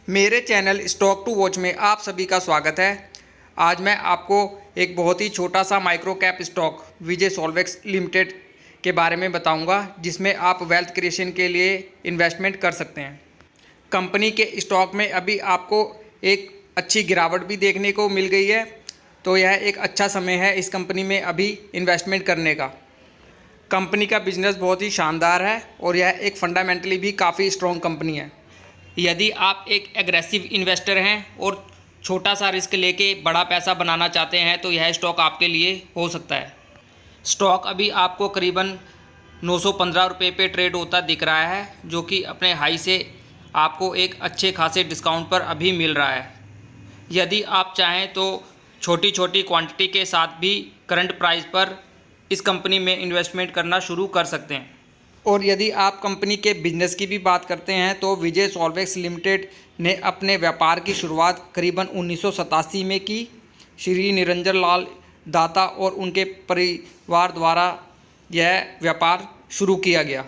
मेरे channel stock to watch में आप सभी का स्वागत है। आज मैं आपको एक बहुत ही छोटा सा माइक्रो कैप स्टॉक विजय सॉल्वेक्स लिमिटेड के बारे में बताऊंगा, जिसमें आप वेल्थ क्रिएशन के लिए इन्वेस्टमेंट कर सकते हैं। कंपनी के स्टॉक में अभी आपको एक अच्छी गिरावट भी देखने को मिल गई है, तो यह एक अच्छा समय है इस कंपनी में अभी इन्वेस्टमेंट करने का। कंपनी का बिजनेस बहुत ही शानदार है और यह एक फंडामेंटली भी काफ़ी स्ट्रॉन्ग कंपनी है। यदि आप एक एग्रेसिव इन्वेस्टर हैं और छोटा सा रिस्क लेके बड़ा पैसा बनाना चाहते हैं तो यह स्टॉक आपके लिए हो सकता है। स्टॉक अभी आपको करीबन 915 रुपये पे ट्रेड होता दिख रहा है, जो कि अपने हाई से आपको एक अच्छे खासे डिस्काउंट पर अभी मिल रहा है। यदि आप चाहें तो छोटी छोटी क्वांटिटी के साथ भी करंट प्राइस पर इस कंपनी में इन्वेस्टमेंट करना शुरू कर सकते हैं। और यदि आप कंपनी के बिजनेस की भी बात करते हैं तो विजय सॉल्वेक्स लिमिटेड ने अपने व्यापार की शुरुआत करीबन 1987 में की। श्री निरंजन लाल दाता और उनके परिवार द्वारा यह व्यापार शुरू किया गया।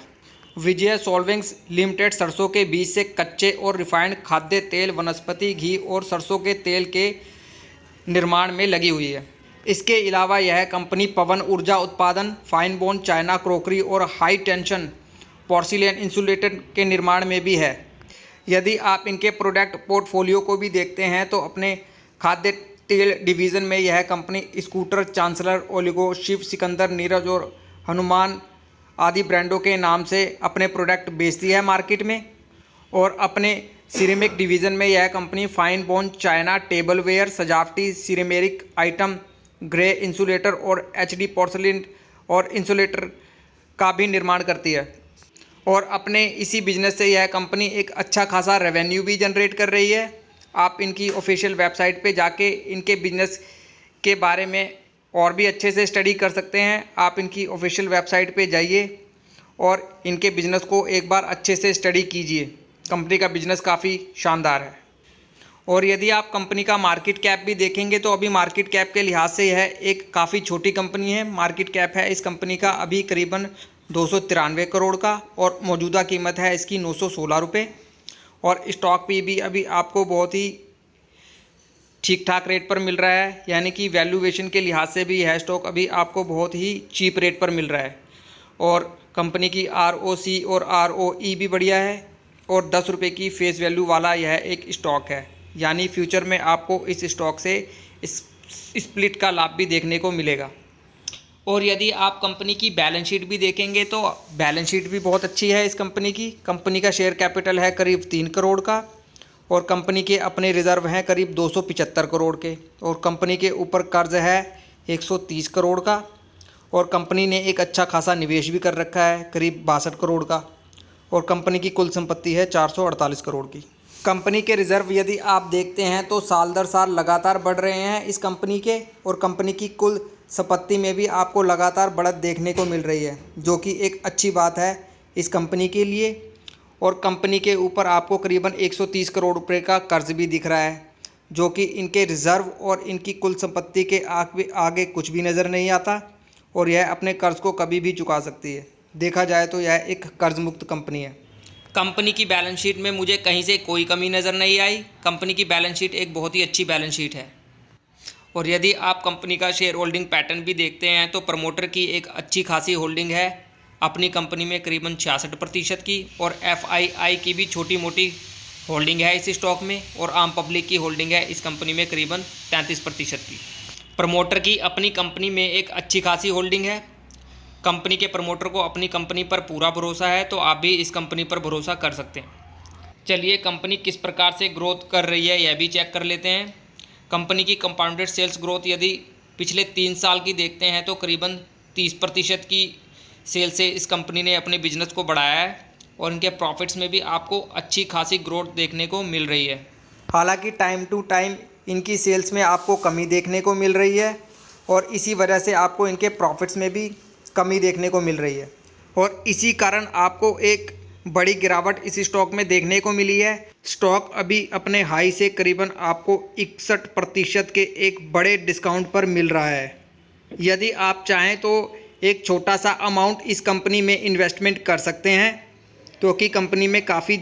विजय सॉल्वेक्स लिमिटेड सरसों के बीज से कच्चे और रिफाइंड खाद्य तेल, वनस्पति घी और सरसों के तेल के निर्माण में लगी हुई है। इसके अलावा यह कंपनी पवन ऊर्जा उत्पादन, फाइन बोन चाइना क्रॉकरी और हाई टेंशन पोर्सिलेन इंसुलेटर के निर्माण में भी है। यदि आप इनके प्रोडक्ट पोर्टफोलियो को भी देखते हैं तो अपने खाद्य तेल डिवीज़न में यह कंपनी स्कूटर, चांसलर, ओलिगो, शिव, सिकंदर, नीरज और हनुमान आदि ब्रांडों के नाम से अपने प्रोडक्ट बेचती है मार्केट में। और अपने सिरेमिक डिवीज़न में यह company fine bone China tableware, सजावटी सिरेमिक आइटम, ग्रे इंसुलेटर और एचडी पोर्सलिन और इंसुलेटर का भी निर्माण करती है। और अपने इसी बिजनेस से यह कंपनी एक अच्छा खासा रेवेन्यू भी जनरेट कर रही है। आप इनकी ऑफिशियल वेबसाइट पे जाके इनके बिजनेस के बारे में और भी अच्छे से स्टडी कर सकते हैं। आप इनकी ऑफिशियल वेबसाइट पे जाइए और इनके बिजनेस को एक बार अच्छे से स्टडी कीजिए। कंपनी का बिजनेस काफ़ी शानदार है। और यदि आप कंपनी का मार्केट कैप भी देखेंगे तो अभी मार्केट कैप के लिहाज से यह एक काफ़ी छोटी कंपनी है। मार्केट कैप है इस कंपनी का अभी करीबन 293 करोड़ का और मौजूदा कीमत है इसकी 916 रुपये। और स्टॉक पी भी अभी आपको बहुत ही ठीक ठाक रेट पर मिल रहा है, यानी कि वैल्यूएशन के लिहाज से भी यह स्टॉक अभी आपको बहुत ही चीप रेट पर मिल रहा है। और कंपनी की ROC और ROE भी बढ़िया है और 10 रुपये की फेस वैल्यू वाला यह एक स्टॉक है, यानी फ्यूचर में आपको इस स्टॉक से स्प्लिट का लाभ भी देखने को मिलेगा। और यदि आप कंपनी की बैलेंस शीट भी देखेंगे तो बैलेंस शीट भी बहुत अच्छी है इस कंपनी की। कंपनी का शेयर कैपिटल है करीब 3 करोड़ का और कंपनी के अपने रिजर्व हैं करीब 275 करोड़ के और कंपनी के ऊपर कर्ज है 130 करोड़ का और कंपनी ने एक अच्छा खासा निवेश भी कर रखा है करीब 62 करोड़ का और कंपनी की कुल संपत्ति है 448 करोड़ की। कंपनी के रिज़र्व यदि आप देखते हैं तो साल दर साल लगातार बढ़ रहे हैं इस कंपनी के और कंपनी की कुल संपत्ति में भी आपको लगातार बढ़त देखने को मिल रही है, जो कि एक अच्छी बात है इस कंपनी के लिए। और कंपनी के ऊपर आपको करीबन 130 करोड़ रुपए का कर्ज भी दिख रहा है, जो कि इनके रिज़र्व और इनकी कुल संपत्ति के आगे कुछ भी नज़र नहीं आता और यह अपने कर्ज को कभी भी चुका सकती है। देखा जाए तो यह एक कर्ज मुक्त कंपनी है। कंपनी की बैलेंस शीट में मुझे कहीं से कोई कमी नज़र नहीं आई। कंपनी की बैलेंस शीट एक बहुत ही अच्छी बैलेंस शीट है। और यदि आप कंपनी का शेयर होल्डिंग पैटर्न भी देखते हैं तो प्रमोटर की एक अच्छी खासी होल्डिंग है अपनी कंपनी में करीबन 66% की और FII की भी छोटी मोटी होल्डिंग है इस स्टॉक में और आम पब्लिक की होल्डिंग है इस कंपनी में करीबन 33% की। प्रमोटर की अपनी कंपनी में एक अच्छी खासी होल्डिंग है। कंपनी के प्रमोटर को अपनी कंपनी पर पूरा भरोसा है, तो आप भी इस कंपनी पर भरोसा कर सकते हैं। चलिए कंपनी किस प्रकार से ग्रोथ कर रही है यह भी चेक कर लेते हैं। कंपनी की कंपाउंडेड सेल्स ग्रोथ यदि पिछले 3 साल की देखते हैं तो करीबन 30% की सेल से इस कंपनी ने अपने बिजनेस को बढ़ाया है और इनके प्रॉफिट्स में भी आपको अच्छी खासी ग्रोथ देखने को मिल रही है। हालांकि टाइम टू टाइम इनकी सेल्स में आपको कमी देखने को मिल रही है और इसी वजह से आपको इनके प्रॉफिट्स में भी कमी देखने को मिल रही है और इसी कारण आपको एक बड़ी गिरावट इस स्टॉक में देखने को मिली है। स्टॉक अभी अपने हाई से करीबन आपको 61% के एक बड़े डिस्काउंट पर मिल रहा है। यदि आप चाहें तो एक छोटा सा अमाउंट इस कंपनी में इन्वेस्टमेंट कर सकते हैं, क्योंकि कंपनी में काफ़ी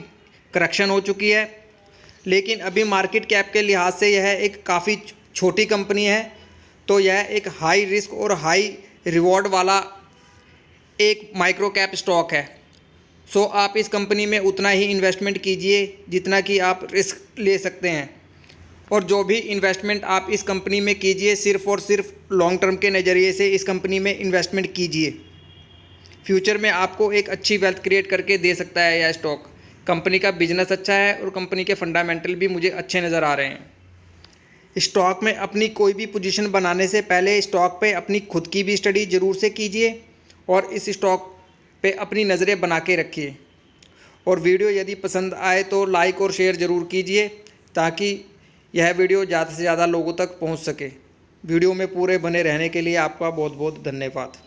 करेक्शन हो चुकी है। लेकिन अभी मार्केट कैप के लिहाज से यह एक काफ़ी छोटी कंपनी है, तो यह एक हाई रिस्क और हाई रिवॉर्ड वाला एक माइक्रो कैप स्टॉक है। सो आप इस कंपनी में उतना ही इन्वेस्टमेंट कीजिए जितना कि आप रिस्क ले सकते हैं, और जो भी इन्वेस्टमेंट आप इस कंपनी में कीजिए सिर्फ़ और सिर्फ लॉन्ग टर्म के नज़रिए से इस कंपनी में इन्वेस्टमेंट कीजिए। फ्यूचर में आपको एक अच्छी वेल्थ क्रिएट करके दे सकता है यह स्टॉक। कंपनी का बिजनेस अच्छा है और कंपनी के फंडामेंटल भी मुझे अच्छे नज़र आ रहे हैं। स्टॉक में अपनी कोई भी पोजीशन बनाने से पहले स्टॉक पे अपनी खुद की भी स्टडी ज़रूर से कीजिए और इस स्टॉक पे अपनी नज़रें बना के रखिए। और वीडियो यदि पसंद आए तो लाइक और शेयर ज़रूर कीजिए ताकि यह वीडियो ज़्यादा से ज़्यादा लोगों तक पहुंच सके। वीडियो में पूरे बने रहने के लिए आपका बहुत बहुत धन्यवाद।